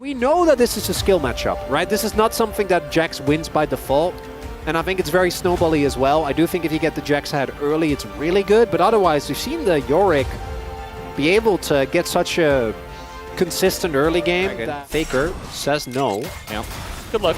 We know that this is a skill matchup, right? This is not something that Jax wins by default. And I think it's very snowbally as well. I do think if you get the Jax head early, it's really good. But otherwise, we've seen the Yorick be able to get such a consistent early game. Faker says no. Yeah. Good luck.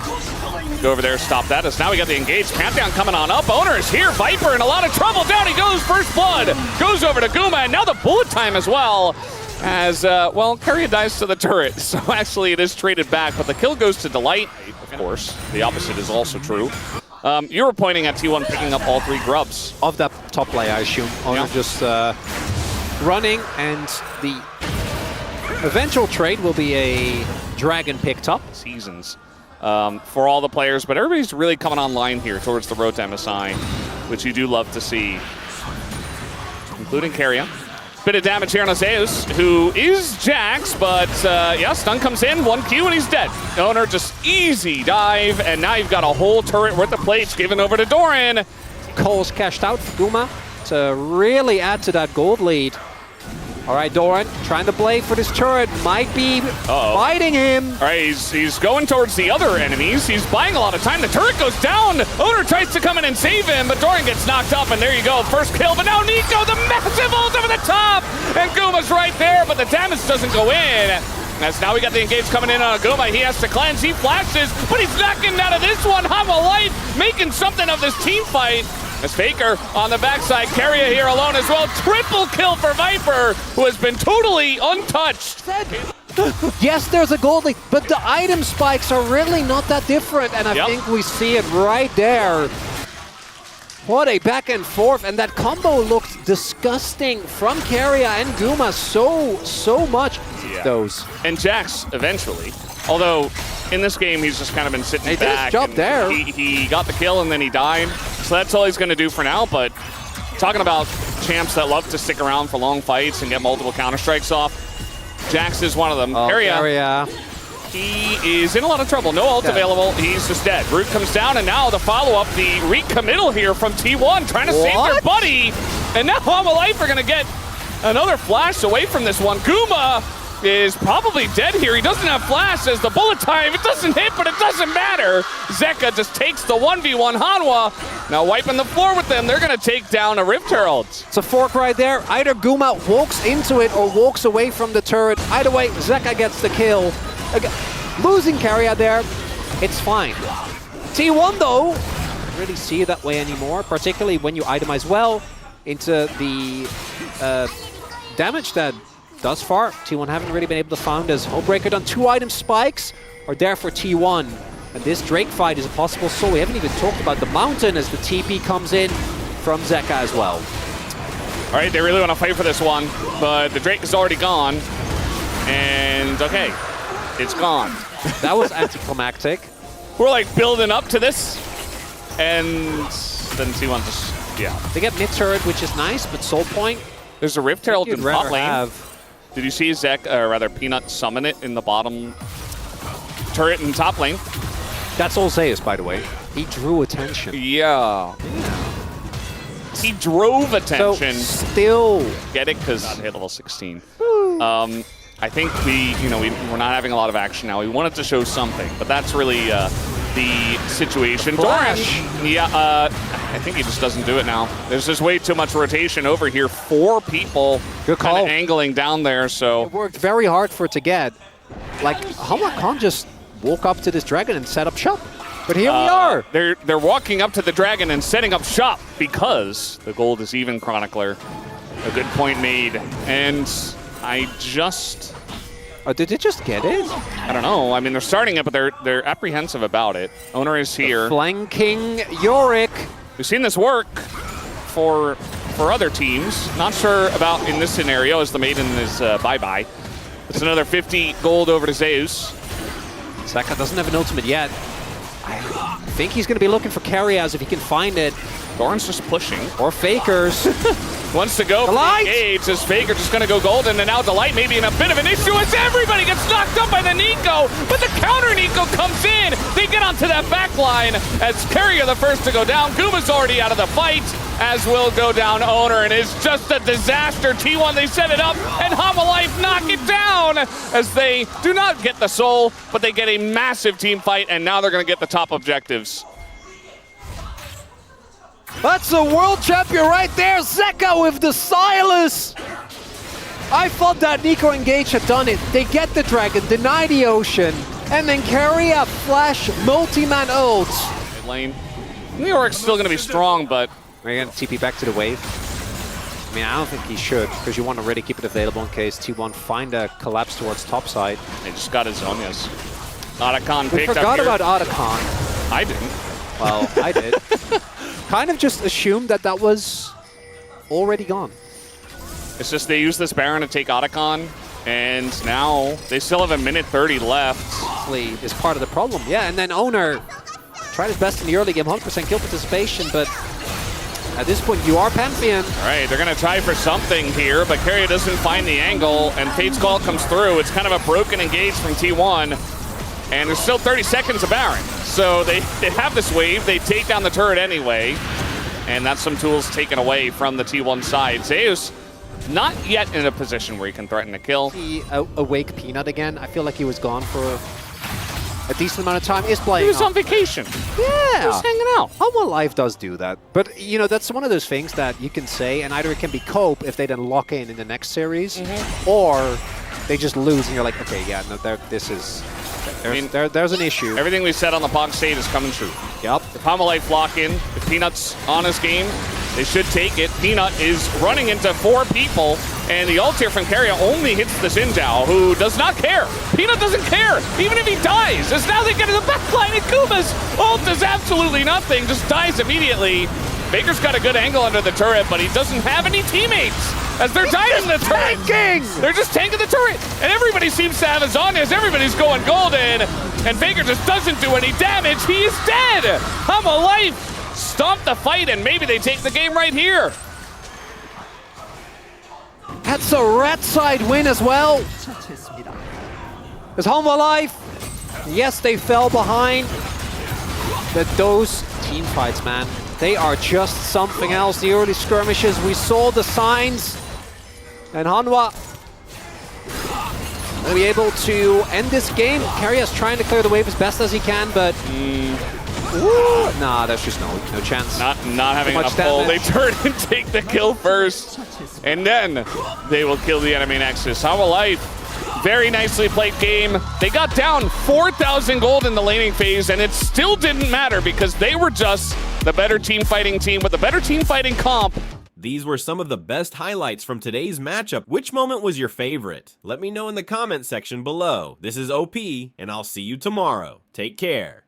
Go over there, stop that. As now we got the engaged countdown coming on up. Owner is here. Viper in a lot of trouble. Down he goes. First blood goes over to Guma. And now the bullet time as well. As, well, Keria dies to the turret. So actually it is traded back. But the kill goes to Delight. Of course, the opposite is also true. You were pointing at T1 picking up all 3 grubs. Of that top lane, I assume. Owner just running. And the eventual trade will be a dragon picked up. Seasons. For all the players, but everybody's really coming online here towards the road to MSI, which you do love to see, including Keria. Bit of damage here on Zeus, who is Jax, but yeah, stun comes in, 1Q, and he's dead. Owner just easy dive, and now you've got a whole turret worth of plates given over to Doran. Cole's cashed out for Guma to really add to that gold lead. All right, Doran trying to play for this turret. Might be fighting him. All right, he's going towards the other enemies. He's buying a lot of time. The turret goes down. Owner tries to come in and save him, but Doran gets knocked up, and there you go. First kill, but now Nico, the massive ult over the top. And Guma's right there, but the damage doesn't go in. As now we got the engage coming in on Guma. He has to cleanse. He flashes, but he's not getting out of this one. Hanwha Life making something of this team fight. As Faker on the backside, Keria here alone as well. Triple kill for Viper, who has been totally untouched. Yes, there's a gold lead, but the item spikes are really not that different, and I think we see it right there. What a back and forth, and that combo looked disgusting from Keria and Guma so much. Those. And Jax eventually, although in this game he's just kind of been sitting back. He did his job there. He got the kill and then he died, so that's all he's going to do for now. But talking about champs that love to stick around for long fights and get multiple counter-strikes off, Jax is one of them. Keria. He is in a lot of trouble. No ult available. He's just dead. Root comes down, and now the follow-up, the recommittal here from T1, trying to save their buddy. And now Hanwha Life are going to get another flash away from this one. Guma is probably dead here. He doesn't have flash as the bullet time. It doesn't hit, but it doesn't matter. Zeka just takes the 1v1 Hanwha. Now wiping the floor with them. They're going to take down a Rift Herald. It's a fork right there. Either Guma walks into it or walks away from the turret. Either way, Zeka gets the kill. Losing Keria there, it's fine. T1 though, don't really see it that way anymore, particularly when you itemize well into the damage that thus far T1 haven't really been able to find, as Hullbreaker done 2 item spikes are there for T1. And this Drake fight is a possible soul. We haven't even talked about the mountain as the TP comes in from Zeka as well. All right, they really want to fight for this one, but the Drake is already gone. And okay, it's gone. That was anticlimactic. We're like building up to this, and then T1 just, They get mid turret, which is nice, but soul point. There's a Rift Herald in bot lane. Did you see Peanut summon it in the bottom turret in top lane? That's all Zeus, by the way. He drew attention. Yeah. He drove attention. So still get it because hit level 16. I think we're not having a lot of action now. We wanted to show something, but that's really the situation. Flash. I think he just doesn't do it now. There's just way too much rotation over here. 4 people kind of angling down there, so. It worked very hard for it to get. Like, Hanwha can't just walk up to this dragon and set up shop. But here we are. They're walking up to the dragon and setting up shop because the gold is even, Chronicler. A good point made. And I just... Oh, did they just get it? I don't know. I mean, they're starting it, but they're apprehensive about it. Owner is here. Flanking Yorick. We've seen this work for other teams. Not sure about in this scenario as the Maiden is bye-bye. It's another 50 gold over to Zeus. Zeka doesn't have an ultimate yet. I think he's going to be looking for Kerias if he can find it. Doran's just pushing. Or Fakers. Wants to go for the engage. Is Faker just going to go golden, and now Delight maybe in a bit of an issue as everybody gets knocked up by the Nico, but the counter Nico comes in. They get onto that back line as Keria the first to go down. Guma's already out of the fight. as will go down Owner, and it's just a disaster. T1, they set it up, and Hanwha Life knock it down as they do not get the soul, but they get a massive team fight, and now they're going to get the top objectives. That's a world champion right there, Zeka with the Silas. I thought that Nico Engage had done it. They get the dragon, deny the ocean, and then carry a flash multi-man ult. Mid lane. New York's still going to be strong, but... Are you going to TP back to the wave? I mean, I don't think he should, because you want to really keep it available in case T1 find a collapse towards top side. They just got his Zonias. Otacon We picked up forgot here. about Otacon. I didn't. Well, I did. Kind of just assumed that that was already gone. It's just they used this Baron to take Otacon, and now they still have a minute 30 left. Actually, is part of the problem. Yeah, and then Owner tried his best in the early game, 100% kill participation, but at this point, you are Pantheon. All right, they're going to try for something here, but Carrier doesn't find the angle, and Fate's Call comes through. It's kind of a broken engage from T1, and there's still 30 seconds of Baron. So they have this wave, they take down the turret anyway, and that's some tools taken away from the T1 side. Zeus not yet in a position where he can threaten a kill. He awake Peanut again. I feel like he was gone for a decent amount of time. Is playing. He was on vacation. Yeah. He was hanging out. Hanwha Life does do that. But, you know, that's one of those things that you can say, and either it can be cope if they then lock in the next series, or they just lose and you're like, okay, yeah, no, there's an issue. Everything we said on the POG state is coming true. Yep. If Hanwha Life lock in, if Peanut's on his game, they should take it. Peanut is running into 4 people, and the ult here from Carrier only hits the Xinjiao, who does not care. Peanut doesn't care, even if he dies, as now they get in the backline, and Kuma's ult does absolutely nothing, just dies immediately. Baker's got a good angle under the turret, but he doesn't have any teammates, as they're dying the turret. They're just tanking the turret, and everybody seems to have his on as everybody's going golden, and Baker just doesn't do any damage. He is dead. Hanwha Life stomp the fight, and maybe they take the game right here. That's a red side win as well. It's Hanwha Life. Yes, they fell behind, but those team fights, man, they are just something else. The early skirmishes, we saw the signs, and Hanwha will be able to end this game. Carrier's trying to clear the wave as best as he can, but nah, there's just no chance. Not having enough pull. They turn and take the kill first, and then they will kill the enemy Nexus. Hanwha Life, very nicely played game. They got down 4,000 gold in the laning phase, and it still didn't matter because they were just the better team fighting team with the better team fighting comp. These were some of the best highlights from today's matchup. Which moment was your favorite? Let me know in the comment section below. This is OP, and I'll see you tomorrow. Take care.